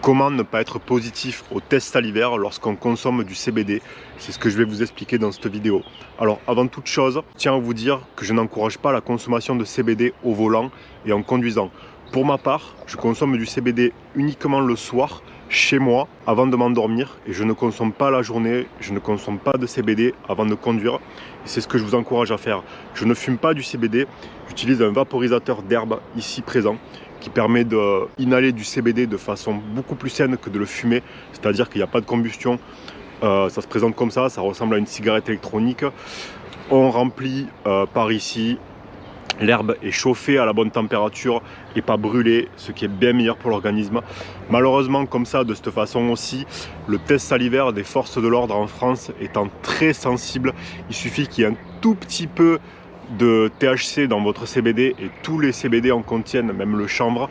Comment ne pas être positif au test salivaire lorsqu'on consomme du CBD? C'est ce que je vais vous expliquer dans cette vidéo. Alors avant toute chose, je tiens à vous dire que je n'encourage pas la consommation de CBD au volant et en conduisant. Pour ma part, je consomme du CBD uniquement le soir, chez moi, avant de m'endormir, et je ne consomme pas la journée, je ne consomme pas de CBD avant de conduire. Et c'est ce que je vous encourage à faire. Je ne fume pas du CBD, j'utilise un vaporisateur d'herbe ici présent, qui permet d'inhaler du CBD de façon beaucoup plus saine que de le fumer, c'est-à-dire qu'il n'y a pas de combustion, ça se présente comme ça ressemble à une cigarette électronique. On remplit par ici, l'herbe est chauffée à la bonne température et pas brûlée, ce qui est bien meilleur pour l'organisme. Malheureusement, comme ça, de cette façon aussi, le test salivaire des forces de l'ordre en France étant très sensible, il suffit qu'il y ait un tout petit peu de THC dans votre CBD, et tous les CBD en contiennent, même le chanvre,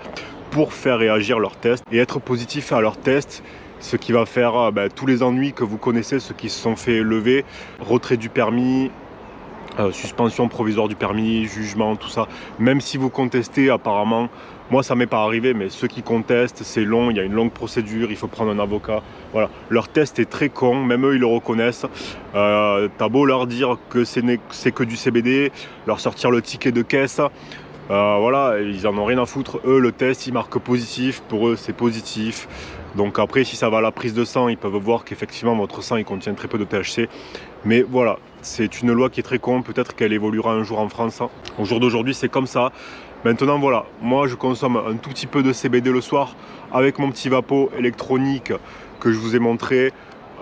pour faire réagir leur test et être positif à leur test, ce qui va faire tous les ennuis que vous connaissez, ceux qui se sont fait lever, retrait du permis, suspension provisoire du permis, jugement, tout ça. Même si vous contestez, apparemment, moi ça m'est pas arrivé, mais ceux qui contestent, c'est long, il y a une longue procédure, il faut prendre un avocat. Voilà, leur test est très con, même eux ils le reconnaissent. T'as beau leur dire que c'est que du CBD, leur sortir le ticket de caisse, voilà, ils en ont rien à foutre. Eux, le test, il marque positif, pour eux c'est positif. Donc après, si ça va à la prise de sang, ils peuvent voir qu'effectivement votre sang il contient très peu de THC. Mais voilà, c'est une loi qui est très con, peut-être qu'elle évoluera un jour en France. Au jour d'aujourd'hui, c'est comme ça. Maintenant voilà, moi je consomme un tout petit peu de CBD le soir avec mon petit vapeau électronique que je vous ai montré.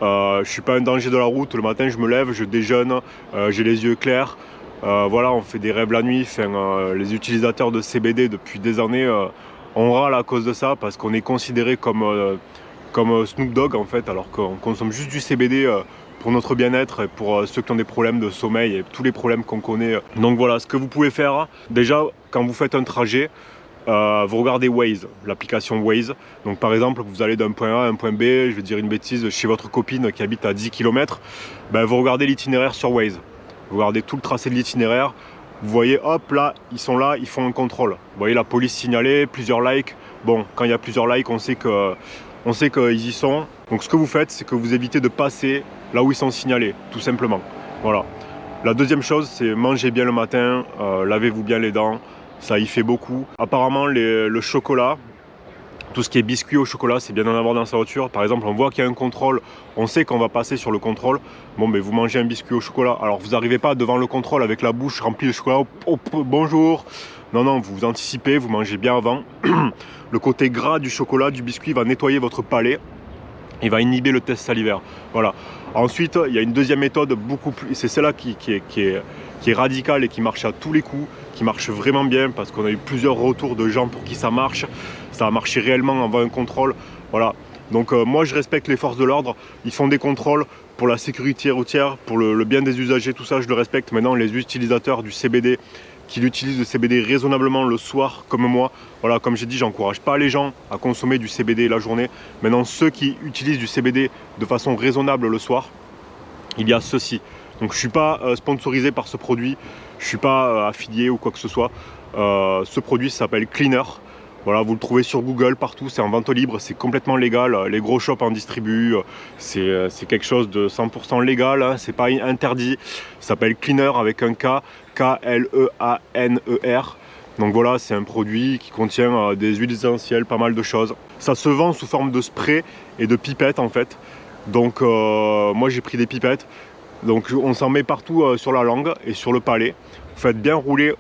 Je suis pas un danger de la route, le matin je me lève, je déjeune, j'ai les yeux clairs. Voilà, on fait des rêves la nuit. Les utilisateurs de CBD depuis des années, on râle à cause de ça parce qu'on est considéré comme Snoop Dogg en fait, alors qu'on consomme juste du CBD pour notre bien-être et pour ceux qui ont des problèmes de sommeil et tous les problèmes qu'on connaît. Donc voilà, ce que vous pouvez faire, déjà quand vous faites un trajet, vous regardez Waze, l'application Waze. Donc par exemple, vous allez d'un point A à un point B, je vais dire une bêtise, chez votre copine qui habite à 10 km, vous regardez l'itinéraire sur Waze. Vous regardez tout le tracé de l'itinéraire, vous voyez, hop, là, ils sont là, ils font un contrôle. Vous voyez la police signalée, plusieurs likes. Bon, quand il y a plusieurs likes, on sait qu'ils y sont. Donc ce que vous faites, c'est que vous évitez de passer là où ils sont signalés, tout simplement. Voilà. La deuxième chose, c'est manger bien le matin, lavez-vous bien les dents, ça y fait beaucoup. Apparemment, le chocolat, tout ce qui est biscuit au chocolat, c'est bien d'en avoir dans sa voiture. Par exemple, on voit qu'il y a un contrôle, on sait qu'on va passer sur le contrôle. Bon, mais vous mangez un biscuit au chocolat. Alors, vous n'arrivez pas devant le contrôle avec la bouche remplie de chocolat. Oh, bonjour. Non, non, vous anticipez, vous mangez bien avant. Le côté gras du chocolat, du biscuit, va nettoyer votre palais. Il va inhiber le test salivaire. Voilà. Ensuite, il y a une deuxième méthode beaucoup plus... C'est celle-là qui est radicale et qui marche à tous les coups, qui marche vraiment bien parce qu'on a eu plusieurs retours de gens pour qui ça marche. Ça a marché réellement avant un contrôle. Voilà. Donc moi, je respecte les forces de l'ordre. Ils font des contrôles pour la sécurité routière, pour le bien des usagers, tout ça, je le respecte. Maintenant, les utilisateurs du CBD qui utilisent le CBD raisonnablement le soir, comme moi, voilà, comme j'ai dit, j'encourage pas les gens à consommer du CBD la journée. Maintenant, ceux qui utilisent du CBD de façon raisonnable le soir, il y a ceci. Donc je ne suis pas sponsorisé par ce produit, je ne suis pas affilié ou quoi que ce soit. Ce produit s'appelle Cleaner. Voilà, vous le trouvez sur Google, partout, c'est en vente libre, c'est complètement légal. Les gros shops en distribuent, c'est quelque chose de 100% légal, hein, c'est pas interdit. Ça s'appelle Cleaner avec un K, K-L-E-A-N-E-R. Donc voilà, c'est un produit qui contient des huiles essentielles, pas mal de choses. Ça se vend sous forme de spray et de pipettes en fait. Donc moi j'ai pris des pipettes. Donc on s'en met partout sur la langue et sur le palais. Vous faites bien rouler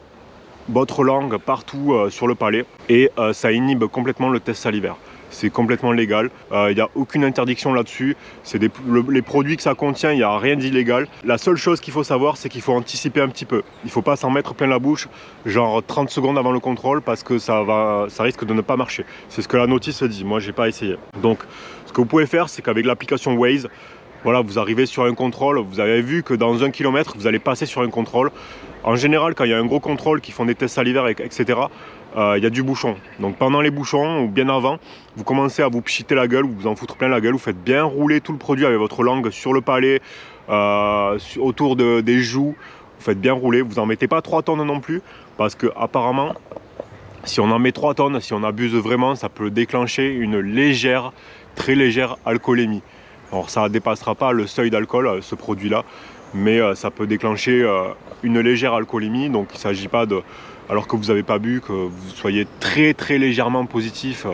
votre langue partout sur le palais et ça inhibe complètement le test salivaire. C'est complètement légal, il n'y a aucune interdiction là-dessus. Les produits que ça contient, il n'y a rien d'illégal. La seule chose qu'il faut savoir, c'est qu'il faut anticiper un petit peu. Il ne faut pas s'en mettre plein la bouche, genre 30 secondes avant le contrôle, parce que ça risque de ne pas marcher. C'est ce que la notice dit, moi j'ai pas essayé. Donc ce que vous pouvez faire, c'est qu'avec l'application Waze, voilà, vous arrivez sur un contrôle, vous avez vu que dans 1 km, vous allez passer sur un contrôle. En général, quand il y a un gros contrôle qui font des tests salivaires, etc., il y a du bouchon. Donc pendant les bouchons, ou bien avant, vous commencez à vous pchiter la gueule, vous en foutre plein la gueule, vous faites bien rouler tout le produit avec votre langue sur le palais, autour des joues, vous faites bien rouler, vous en mettez pas 3 tonnes non plus, parce que apparemment, Si on en met 3 tonnes, si on abuse vraiment, ça peut déclencher une légère, très légère alcoolémie. Alors ça ne dépassera pas le seuil d'alcool, ce produit-là, mais ça peut déclencher une légère alcoolémie. Donc il ne s'agit pas de, alors que vous n'avez pas bu, que vous soyez très très légèrement positif.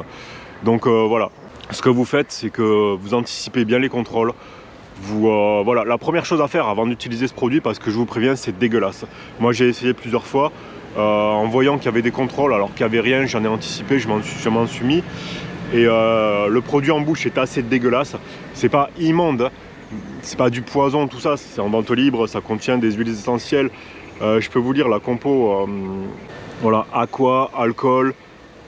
Donc voilà, ce que vous faites, c'est que vous anticipez bien les contrôles. Voilà, la première chose à faire avant d'utiliser ce produit, parce que je vous préviens, c'est dégueulasse. Moi j'ai essayé plusieurs fois, en voyant qu'il y avait des contrôles alors qu'il n'y avait rien, j'en ai anticipé, je m'en suis mis. Et le produit en bouche est assez dégueulasse. C'est pas immonde, c'est pas du poison, tout ça, c'est en vente libre, ça contient des huiles essentielles. Je peux vous lire la compo, voilà, aqua, alcool,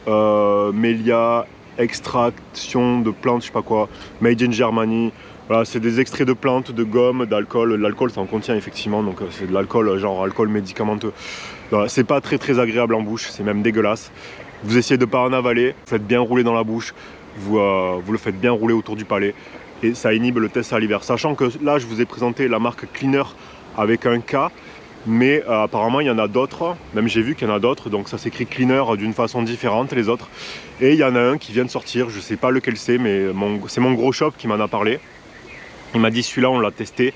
mélia, extraction de plantes, je sais pas quoi, made in Germany. Voilà, c'est des extraits de plantes, de gomme, d'alcool. L'alcool, ça en contient effectivement, donc c'est de l'alcool, genre alcool médicamenteux. Voilà, c'est pas très très agréable en bouche, c'est même dégueulasse. Vous essayez de ne pas en avaler, vous faites bien rouler dans la bouche, vous le faites bien rouler autour du palais et ça inhibe le test salivaire. Sachant que là, je vous ai présenté la marque Cleaner avec un K, mais apparemment il y en a d'autres, même j'ai vu qu'il y en a d'autres, donc ça s'écrit Cleaner d'une façon différente les autres. Et il y en a un qui vient de sortir, je sais pas lequel c'est, mais c'est mon gros shop qui m'en a parlé. Il m'a dit celui-là on l'a testé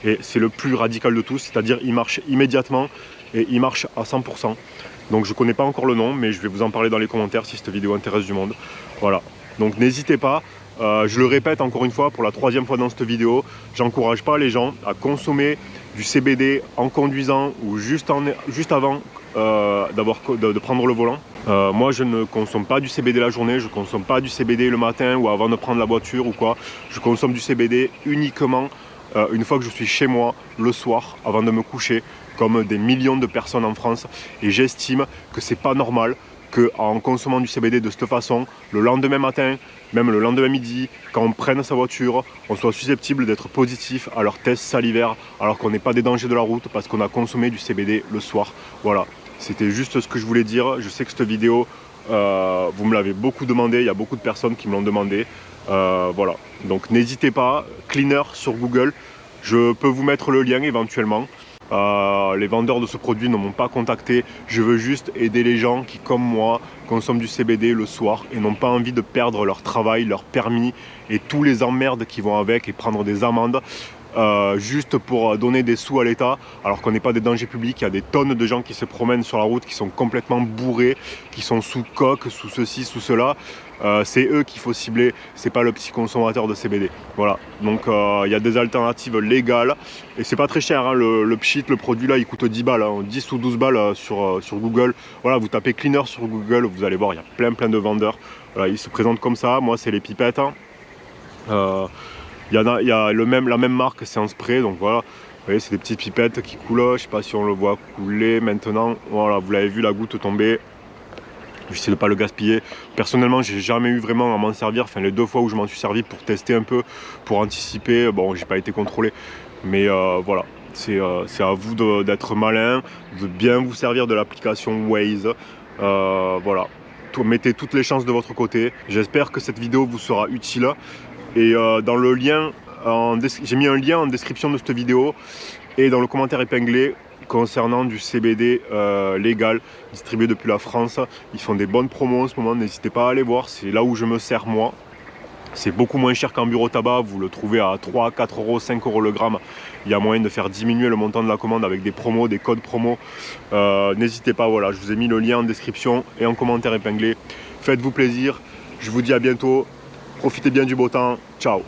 et c'est le plus radical de tous, c'est-à-dire il marche immédiatement et il marche à 100%. Donc je ne connais pas encore le nom, mais je vais vous en parler dans les commentaires si cette vidéo intéresse du monde. Voilà, donc n'hésitez pas, je le répète encore une fois pour la 3e fois dans cette vidéo, j'encourage pas les gens à consommer du CBD en conduisant ou juste avant de prendre le volant. Moi je ne consomme pas du CBD la journée, je ne consomme pas du CBD le matin ou avant de prendre la voiture ou quoi. Je consomme du CBD uniquement une fois que je suis chez moi le soir avant de me coucher, comme des millions de personnes en France, et j'estime que c'est pas normal qu'en consommant du CBD de cette façon, le lendemain matin, même le lendemain midi, quand on prenne sa voiture, on soit susceptible d'être positif à leur test salivaire alors qu'on n'est pas des dangers de la route parce qu'on a consommé du CBD le soir. Voilà, c'était juste ce que je voulais dire. Je sais que cette vidéo, vous me l'avez beaucoup demandé, il y a beaucoup de personnes qui me l'ont demandé. Voilà, donc n'hésitez pas, Cleaner sur Google, je peux vous mettre le lien éventuellement. Les vendeurs de ce produit ne m'ont pas contacté, je veux juste aider les gens qui comme moi consomment du CBD le soir et n'ont pas envie de perdre leur travail, leur permis et tous les emmerdes qui vont avec et prendre des amendes juste pour donner des sous à l'État alors qu'on n'est pas des dangers publics. Il y a des tonnes de gens qui se promènent sur la route qui sont complètement bourrés, qui sont sous coke, sous ceci, sous cela. C'est eux qu'il faut cibler, c'est pas le petit consommateur de CBD. Voilà, donc il y a des alternatives légales et c'est pas très cher, hein. Le pchit, le produit là, il coûte 10 balles, hein, 10 ou 12 balles sur Google. Voilà, vous tapez Cleaner sur Google, vous allez voir, il y a plein de vendeurs. Voilà, ils se présentent comme ça. Moi, c'est les pipettes, hein. Il y a la même marque, c'est en spray, donc voilà. Vous voyez, c'est des petites pipettes qui coulent. Je sais pas si on le voit couler maintenant. Voilà, vous l'avez vu, la goutte tomber. J'essaie de ne pas le gaspiller. Personnellement, j'ai jamais eu vraiment à m'en servir. Enfin, les 2 fois où je m'en suis servi pour tester un peu, pour anticiper, bon, j'ai pas été contrôlé. Mais voilà, c'est à vous d'être malin, de bien vous servir de l'application Waze. Voilà, mettez toutes les chances de votre côté. J'espère que cette vidéo vous sera utile. Et dans le lien, j'ai mis un lien en description de cette vidéo et dans le commentaire épinglé concernant du CBD légal distribué depuis la France. Ils font des bonnes promos en ce moment, n'hésitez pas à aller voir, c'est là où je me sers moi. C'est beaucoup moins cher qu'en bureau tabac, vous le trouvez à 3, 4 euros, 5 euros le gramme. Il y a moyen de faire diminuer le montant de la commande avec des promos, des codes promos. N'hésitez pas, voilà, je vous ai mis le lien en description et en commentaire épinglé. Faites-vous plaisir, je vous dis à bientôt. Profitez bien du beau temps. Ciao.